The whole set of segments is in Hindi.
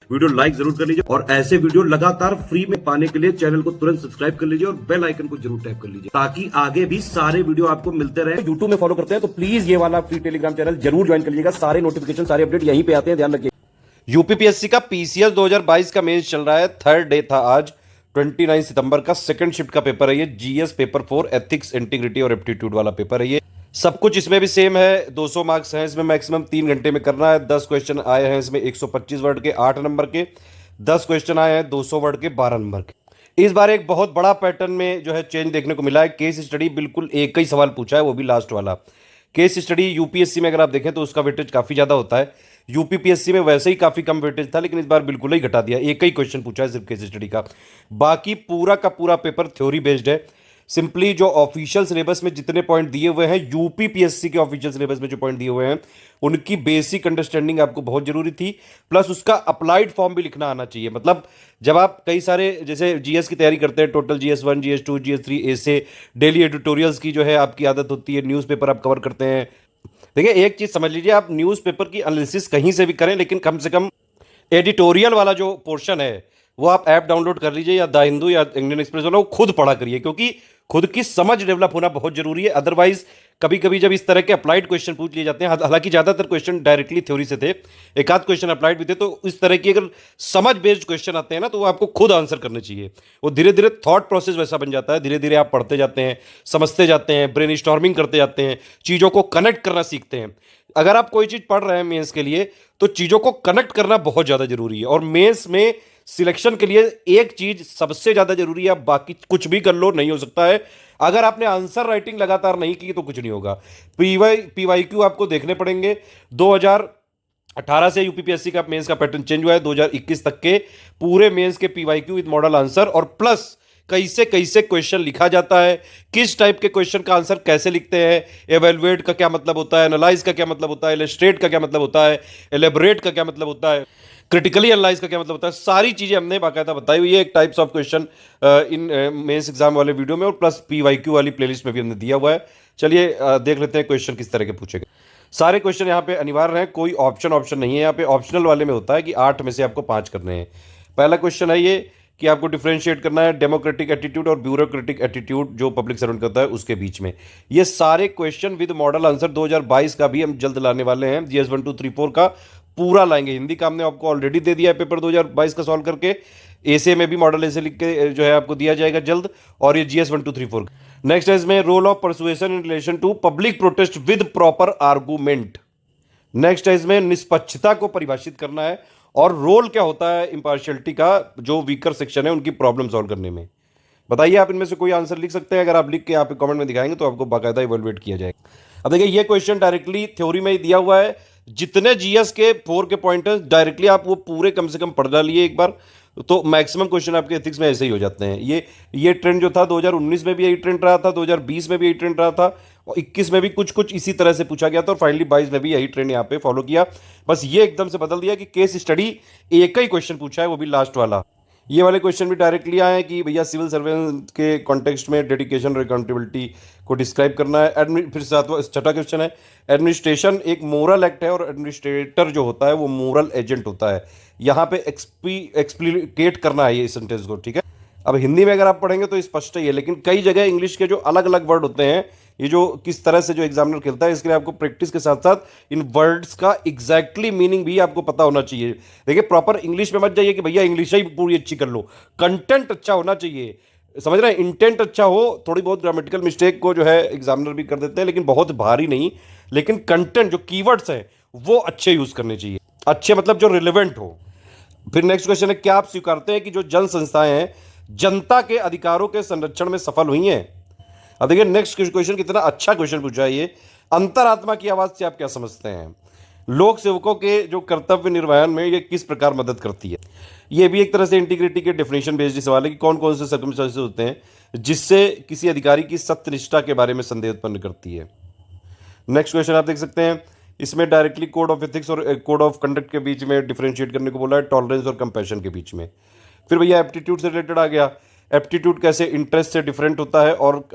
वीडियो लाइक जरूर कर लीजिए और ऐसे वीडियो लगातार फ्री में पाने के लिए चैनल को तुरंत सब्सक्राइब कर लीजिए और बेल आइकन को जरूर टैप कर लीजिए ताकि आगे भी सारे वीडियो आपको मिलते रहे। यूट्यूब में फॉलो करते हैं तो प्लीज ये वाला फ्री टेलीग्राम चैनल जरूर ज्वाइन कर लीजिएगा। सारे नोटिफिकेशन सारे अपडेट यहीं पे आते हैं, ध्यान रखिए। यूपीपीएससी का पीसीएस 2022 का मेंस चल रहा है। थर्ड डे था आज 29 सितंबर का। सेकंड शिफ्ट का पेपर है ये। जीएस पेपर 4 एथिक्स, इंटीग्रिटी और एप्टीट्यूड वाला पेपर है ये। सब कुछ इसमें भी सेम है। 200 मार्क्स हैं इसमें। मैक्सिमम 3 घंटे में करना है। 10 क्वेश्चन आए हैं इसमें 125 वर्ड के 8 नंबर के। 10 क्वेश्चन आए हैं 200 वर्ड के 12 नंबर के। इस बार एक बहुत बड़ा पैटर्न में जो है चेंज देखने को मिला है। केस स्टडी बिल्कुल एक ही सवाल पूछा है, वो भी लास्ट वाला। केस स्टडी यूपीएससी में अगर आप देखें तो उसका वेटेज काफी ज्यादा होता है। यूपीपीएससी में वैसे ही काफी कम वेटेज था, लेकिन इस बार बिल्कुल ही घटा दिया। एक ही क्वेश्चन पूछा है सिर्फ केस स्टडी का। बाकी पूरा का पूरा पेपर थ्योरी बेस्ड है। सिंपली जो ऑफिशियल सिलेबस में जितने पॉइंट दिए हुए हैं, यूपीपीएससी के ऑफिशियल सिलेबस में जो पॉइंट दिए हुए हैं, उनकी बेसिक अंडरस्टैंडिंग आपको बहुत जरूरी थी। प्लस उसका अप्लाइड फॉर्म भी लिखना आना चाहिए। मतलब जब आप कई सारे जैसे जीएस की तैयारी करते हैं, टोटल जीएस 1, जीएस 2, जीएस 3 ऐसे डेली एडिटोरियल्स की जो है आपकी आदत होती है, न्यूज़पेपर आप कवर करते हैं। देखिए एक चीज समझ लीजिए, आप न्यूज़पेपर की एनालिसिस कहीं से भी करें, लेकिन कम से कम एडिटोरियल वाला जो पोर्शन है वो आप ऐप डाउनलोड कर लीजिए, या द हिंदू या इंडियन एक्सप्रेस वाला, वो खुद पढ़ा करिए, क्योंकि खुद की समझ डेवलप होना बहुत जरूरी है। अदरवाइज कभी कभी जब इस तरह के अप्लाइड क्वेश्चन पूछ लिए जाते हैं, हालांकि ज्यादातर क्वेश्चन डायरेक्टली थ्योरी से थे, एक आध क्वेश्चन अप्लाइड भी थे, तो इस तरह की अगर समझ बेस्ड क्वेश्चन आते हैं ना, तो वो आपको खुद आंसर करने चाहिए। वो धीरे धीरे थॉट प्रोसेस वैसा बन जाता है। धीरे धीरे आप पढ़ते जाते हैं, समझते जाते हैं, ब्रेन स्टॉर्मिंग करते जाते हैं, चीजों को कनेक्ट करना सीखते हैं। अगर आप कोई चीज पढ़ रहे हैं मेंस के लिए, तो चीजों को कनेक्ट करना बहुत ज्यादा जरूरी है। और मेंस में सिलेक्शन के लिए एक चीज सबसे ज्यादा जरूरी है, बाकी कुछ भी कर लो नहीं हो सकता है। अगर आपने आंसर राइटिंग लगातार नहीं की तो कुछ नहीं होगा। पीवाईक्यू आपको देखने पड़ेंगे। 2018 से यूपीपीएससी का मेंस का पैटर्न चेंज हुआ है। 2021 तक के पूरे मेंस के पीवाईक्यू विद मॉडल आंसर, और प्लस कैसे कैसे क्वेश्चन लिखा जाता है, किस टाइप के क्वेश्चन का आंसर कैसे लिखते हैं, एवेलुएट का क्या मतलब होता है, एनालाइज का क्या मतलब होता है, इलस्ट्रेट का क्या मतलब होता है, एलेबोरेट का क्या मतलब होता है, क्रिटिकली एनालाइज का क्या मतलब होता है, सारी चीजें हमने बाकायदा बताई हुई है एक types of question in mains exam वाले वीडियो में, और प्लस पीवाईक्यू वाली प्लेलिस्ट में भी हमने दिया हुआ है। चलिए देख लेते हैं क्वेश्चन किस तरह के पूछे गए। सारे क्वेश्चन यहाँ पे अनिवार्य हैं, कोई ऑप्शन नहीं है यहाँ पे। ऑप्शनल वाले में होता है कि 8 में से आपको 5 करने हैं। पहला क्वेश्चन है ये कि आपको डिफरेंशिएट करना है डेमोक्रेटिक एटीट्यूड और ब्यूरोक्रेटिक एटीट्यूड जो पब्लिक सर्वेंट करता है उसके बीच में। ये सारे क्वेश्चन विद मॉडल आंसर 2022 का भी हम जल्द लाने वाले हैं। जीएस 1 2 3 4 का पूरा लाएंगे। हिंदी का हमने आपको ऑलरेडी दे दिया है पेपर 2022 का सॉल्व करके। ऐसे में भी मॉडल ऐसे लिख के जो है आपको दिया जाएगा जल्द। और ये जीएस 1 2 3 4। नेक्स्ट है इसमें role of persuasion in relation to public protest with proper argument. Next है इसमें निष्पक्षता को परिभाषित करना है, और रोल क्या होता है इंपार्शियलिटी का, जो वीकर सेक्शन है उनकी प्रॉब्लम सॉल्व करने में। बताइए आप इनमें से कोई आंसर लिख सकते हैं? अगर आप लिख के यहाँ पे कमेंट में दिखाएंगे तो आपको बाकायदा इवैल्यूएट किया जाएगा। अब देखिए ये क्वेश्चन डायरेक्टली थ्योरी में ही दिया हुआ है। जितने जीएस के 4 के पॉइंटर्स डायरेक्टली आप वो पूरे कम से कम पढ़ डालिए एक बार, तो मैक्सिमम क्वेश्चन आपके एथिक्स में ऐसे ही हो जाते हैं। ये ट्रेंड जो था 2019 में भी यही ट्रेंड रहा था, 2020 में भी यही ट्रेंड रहा था, और 21 में भी कुछ कुछ इसी तरह से पूछा गया था, और फाइनली 22 में भी यही ट्रेंड यहाँ पे फॉलो किया। बस ये एकदम से बदल दिया कि केस स्टडी एक ही क्वेश्चन पूछा है, वो भी लास्ट वाला। ये वाले क्वेश्चन भी डायरेक्टली आए हैं कि भैया सिविल सर्वेंट के कॉन्टेक्स्ट में डेडिकेशन और अकाउंटेबिलिटी को डिस्क्राइब करना है। फिर छठा क्वेश्चन है एडमिनिस्ट्रेशन एक मोरल एक्ट है, और एडमिनिस्ट्रेटर जो होता है वो मोरल एजेंट होता है। यहाँ पे एक्सप्लिकेट करना है ये सेंटेंस को, ठीक है। अब हिंदी में अगर आप पढ़ेंगे तो स्पष्ट ही है, लेकिन कई जगह इंग्लिश के जो अलग अलग वर्ड होते हैं, ये जो किस तरह से जो एग्जामिनर खेलता है, इसके लिए आपको प्रैक्टिस के साथ साथ इन वर्ड्स का एग्जैक्टली मीनिंग भी आपको पता होना चाहिए। देखिए प्रॉपर इंग्लिश में मत जाइए कि भैया इंग्लिश ही पूरी अच्छी कर लो। कंटेंट अच्छा होना चाहिए, समझ रहे हैं। इंटेंट अच्छा हो, थोड़ी बहुत ग्रामेटिकल मिस्टेक को जो है एग्जामिनर भी कर देते हैं, लेकिन बहुत भारी नहीं। लेकिन कंटेंट जो कीवर्ड्स हैं वो अच्छे यूज करने चाहिए। अच्छे मतलब जो रिलेवेंट हो। फिर नेक्स्ट क्वेश्चन है क्या आप स्वीकारते हैं कि जो जन संस्थाएं हैं जनता के अधिकारों के संरक्षण में सफल हुई हैं? अब देखिए नेक्स्ट क्वेश्चन कितना अच्छा क्वेश्चन पूछा है ये। अंतरात्मा की आवाज से आप क्या समझते हैं? लोक सेवकों के जो कर्तव्य निर्वहन में ये किस प्रकार मदद करती है? ये भी एक तरह से इंटीग्रिटी के डेफिनेशन बेस्ड सवाल है कि कौन कौन से सर्कमस्टेंसेस होते हैं जिससे किसी अधिकारी की सत्यनिष्ठा के बारे में संदेह उत्पन्न करती है। नेक्स्ट क्वेश्चन आप देख सकते हैं, इसमें डायरेक्टली कोड ऑफ एथिक्स और कोड ऑफ कंडक्ट के बीच में डिफरेंशिएट करने को बोला है, टॉलरेंस और कंपैशन के बीच में। फिर भैया एप्टीट्यूड से रिलेटेड आ गया, एप्टीट्यूड कैसे इंटरेस्ट से डिफरेंट होता है, और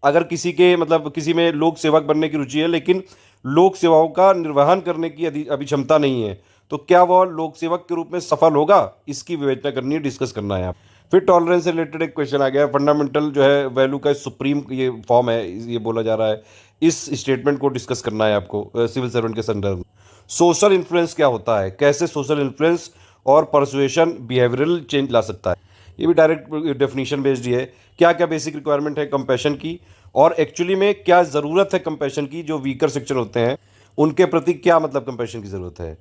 अगर किसी के मतलब किसी में लोक सेवक बनने की रुचि है लेकिन लोक सेवाओं का निर्वहन करने की अभी क्षमता नहीं है, तो क्या वह लोक सेवक के रूप में सफल होगा, इसकी विवेचना करनी है, डिस्कस करना है आप। फिर टॉलरेंस से रिलेटेड एक क्वेश्चन आ गया है। फंडामेंटल जो है वैल्यू का सुप्रीम ये फॉर्म है, ये बोला जा रहा है, इस स्टेटमेंट को डिस्कस करना है आपको सिविल सर्वेंट के संदर्भ में। सोशल इन्फ्लुएंस क्या होता है, कैसे सोशल इन्फ्लुएंस और परसुएशन बिहेवियरल चेंज ला सकता है, ये भी डायरेक्ट डेफिनेशन बेस्ड ही है। क्या क्या बेसिक रिक्वायरमेंट है कंपैशन की, और एक्चुअली में क्या ज़रूरत है कंपैशन की, जो वीकर सेक्शन होते हैं उनके प्रति क्या मतलब कंपैशन की ज़रूरत है।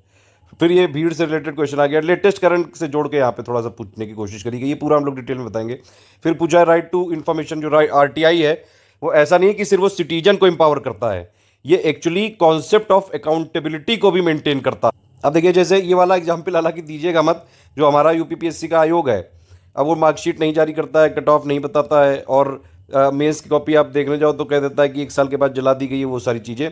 फिर ये भीड़ से रिलेटेड क्वेश्चन आ गया, लेटेस्ट करंट से जोड़ के यहाँ पे थोड़ा सा पूछने की कोशिश करी गई, ये पूरा हम लोग डिटेल में बताएंगे। फिर पूछा है राइट टू इन्फॉर्मेशन, जो राइट आरटीआई है वो ऐसा नहीं है कि सिर्फ वो सिटीजन को एम्पावर करता है, ये एक्चुअली कॉन्सेप्ट ऑफ अकाउंटेबिलिटी को भी मेंटेन करता है। अब देखिए जैसे ये वाला एग्जाम्पल हालांकि दीजिएगा मत, जो हमारा यूपीपीएससी का आयोग है, अब वो मार्कशीट नहीं जारी करता है, कट ऑफ नहीं बताता है, और मेंस की कॉपी आप देखने जाओ तो कह देता है कि 1 साल के बाद जला दी गई है, वो सारी चीज़ें।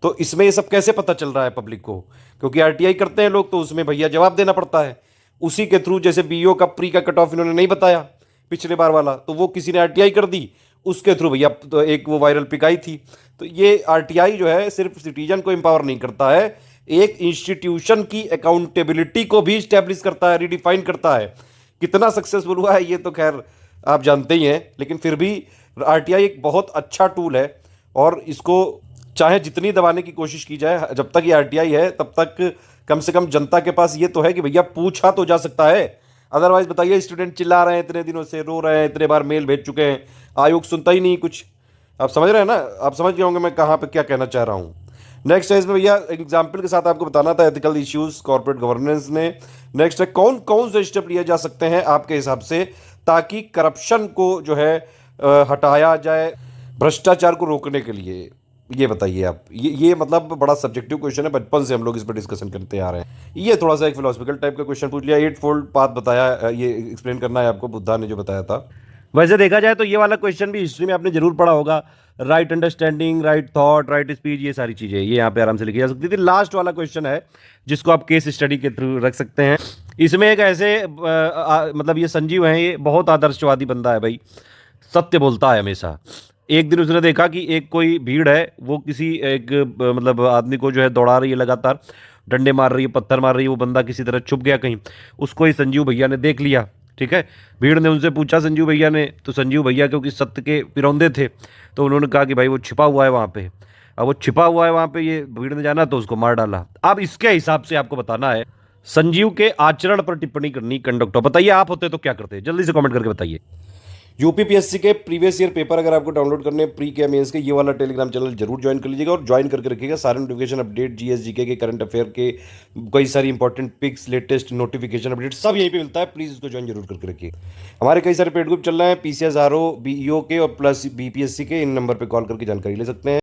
तो इसमें ये सब कैसे पता चल रहा है पब्लिक को, क्योंकि आरटीआई करते हैं लोग तो उसमें भैया जवाब देना पड़ता है उसी के थ्रू। जैसे बीईओ का प्री का कट ऑफ इन्होंने नहीं बताया पिछले बार वाला, तो वो किसी ने आरटीआई कर दी, उसके थ्रू भैया तो एक वो वायरल पिक आई थी। तो ये आरटीआई जो है सिर्फ सिटीजन को एम्पावर नहीं करता है, एक इंस्टीट्यूशन की अकाउंटेबिलिटी को भी स्टैब्लिश करता है, रिडिफाइन करता है। कितना सक्सेसफुल हुआ है ये तो खैर आप जानते ही हैं, लेकिन फिर भी आरटीआई एक बहुत अच्छा टूल है, और इसको चाहे जितनी दबाने की कोशिश की जाए, जब तक ये आरटीआई है तब तक कम से कम जनता के पास ये तो है कि भैया पूछा तो जा सकता है। अदरवाइज बताइए, स्टूडेंट चिल्ला रहे हैं इतने दिनों से, रो रहे हैं, इतने बार मेल भेज चुके हैं, आयोग सुनता ही नहीं कुछ। आप समझ रहे हैं ना, आप समझ गए होंगे मैं कहाँ पे क्या कहना चाह रहा हूँ। नेक्स्ट है इसमें भैया एग्जाम्पल के साथ आपको बताना था, एथिकल इश्यूज कॉर्पोरेट गवर्नेंस ने। नेक्स्ट है कौन कौन से स्टेप लिए जा सकते हैं आपके हिसाब से ताकि करप्शन को जो है हटाया जाए, भ्रष्टाचार को रोकने के लिए, ये बताइए आप। ये मतलब बड़ा सब्जेक्टिव क्वेश्चन है, बचपन से हम लोग इस पर डिस्कशन करते आ रहे हैं। ये थोड़ा सा एक फिलोसफिकल टाइप का क्वेश्चन पूछ लिया। 8 फोल्ड पाथ बताया, ये एक्सप्लेन करना है आपको, बुद्धा ने जो बताया था। वैसे देखा जाए तो ये वाला क्वेश्चन भी हिस्ट्री में आपने जरूर पढ़ा होगा, right understanding, right thought, right speech, ये सारी चीज़ें ये यहाँ पे आराम से लिखी जा सकती थी। लास्ट वाला क्वेश्चन है जिसको आप केस स्टडी के थ्रू रख सकते हैं। इसमें एक ऐसे मतलब ये संजीव है, ये बहुत आदर्शवादी बंदा है भाई, सत्य बोलता है हमेशा। एक दिन उसने देखा कि एक कोई भीड़ है, वो किसी एक मतलब आदमी को जो है दौड़ा रही है, लगातार डंडे मार रही है, पत्थर मार रही है, वो बंदा किसी तरह छुप गया कहीं, उसको ही संजीव भैया ने देख लिया। ठीक है, भीड़ ने उनसे पूछा संजीव भैया ने, तो संजीव भैया क्योंकि सत्य के पिरौंदे थे तो उन्होंने कहा कि भाई वो छिपा हुआ है वहाँ पे। अब वो छिपा हुआ है वहाँ पे, ये भीड़ ने जाना तो उसको मार डाला। अब इसके हिसाब से आपको बताना है संजीव के आचरण पर टिप्पणी करनी कंडक्टर। बताइए आप होते तो क्या करते, जल्दी से कमेंट करके बताइए। यूपीपीएससी के प्रीवियस ईयर पेपर अगर आपको डाउनलोड करने हैं प्री के मेंस के, ये वाला टेलीग्राम चैनल जरूर ज्वाइन कर लीजिएगा, और ज्वाइन करके रखिएगा सारे नोटिफिकेशन अपडेट, जीएस जीके के, करंट अफेयर के, कई सारी important picks, latest notification update सब यहीं पे मिलता है। प्लीज इसको ज्वाइन जरूर करके रखिए। हमारे कई सारे पेड ग्रुप चल रहे हैं, पीसीएस आरओ, बीईओ के और प्लस बीपीएससी के, इन नंबर पर कॉल करके जानकारी ले सकते हैं।